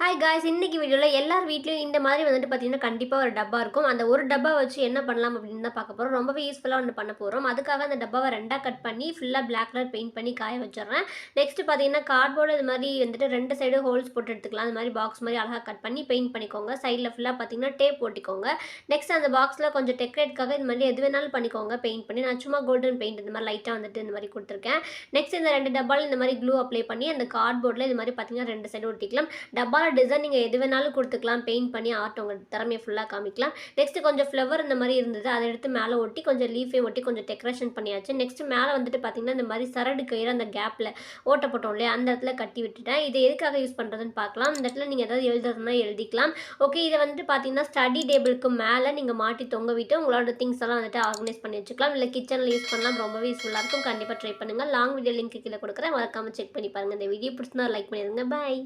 Hi guys, இன்னைக்கு வீடியோவில் எல்லார் வீட்லேயும் இந்த மாதிரி வந்துட்டு பார்த்தீங்கன்னா கண்டிப்பாக ஒரு டப்பா இருக்கும். அந்த ஒரு டப்பா வச்சு என்ன பண்ணலாம் அப்படின்னு தான் பார்க்க போகிறோம். ரொம்பவே யூஸ்ஃபுல்லாக ஒன்று பண்ண போகிறோம். அதுக்காக அந்த டப்பாவை ரெண்டாக கட் பண்ணி ஃபுல்லாக பிளாக் கலர் பெயிண்ட் பண்ணி காய வச்சிடுறேன். நெக்ஸ்ட் பார்த்தீங்கன்னா கார்ட்போர்டு இது மாதிரி வந்துட்டு ரெண்டு சைடு ஹோல்ஸ் போட்டு எடுத்துக்கலாம். அந்த மாதிரி பாக்ஸ் மாதிரி அழகாக கட் பண்ணி பெயிண்ட் பண்ணிக்கோங்க. சைடில் ஃபுல்லாக பார்த்தீங்கன்னா டேப் போட்டிக்கோங்க. நெக்ஸ்ட் அந்த பாக்ஸில் கொஞ்சம் டெக்கரேட்காக இந்த மாதிரி எது வேணாலும் பண்ணிக்கோங்க பெயிண்ட் பண்ணி. நான் சும்மா கோல்டன் பெயிண்ட் இந்த மாதிரி லைட்டாக வந்துட்டு இந்த மாதிரி கொடுத்துருக்கேன். நெக்ஸ்ட் இந்த ரெண்டு டப்பாவில் இந்த மாதிரி க்ளூ அப்ளை பண்ணி அந்த கார்ட்போர்டில் இது மாதிரி பார்த்தீங்கன்னா ரெண்டு சைடு ஒட்டிக்கலாம். டப்பால டிசைன் நீங்கள் எது வேணாலும் கொடுத்துக்கலாம். பெயிண்ட் பண்ணி ஆர்ட் உங்கள் திறமையை ஃபுல்லாக காமிக்கலாம். நெக்ஸ்ட் கொஞ்சம் ஃப்ளவர் இந்த மாதிரி இருந்தது, அதை எடுத்து மேலே ஒட்டி கொஞ்சம் லீஃபை ஒட்டி கொஞ்சம் டெக்கரேஷன் பண்ணியாச்சு. நெக்ஸ்ட் மேலே வந்துட்டு பார்த்தீங்கன்னா இந்த மாதிரி சரடு கயிறு அந்த கேப்பில் ஓட்ட போட்டோம் இல்லையா, அந்த இடத்துல கட்டி விட்டுட்டேன். இதை எதுக்காக யூஸ் பண்ணுறதுன்னு பார்க்கலாம். இந்த இடத்துல நீங்கள் எதாவது எழுதுறதுனா எழுதிக்கலாம். ஓகே, இதை வந்துட்டு பார்த்தீங்கன்னா ஸ்டடி டேபிளுக்கு மேலே நீங்கள் மாட்டி தொங்க விட்டு உங்களோட திங்ஸ் எல்லாம் வந்துட்டு ஆர்கனைஸ் பண்ணி வச்சுக்கலாம். இல்லை கிச்சனில் யூஸ் பண்ணலாம். ரொம்பவே யூஸ்ஃபுல்லாக இருக்கும். கண்டிப்பாக ட்ரை பண்ணுங்கள். லாங் வீடியோ லிங்க் கீழே கொடுக்குறேன், மறக்காமல் செக் பண்ணி பாருங்கள். இந்த வீடியோ பிடிச்சிருந்தா லைக் பண்ணிடுங்க. பாய்.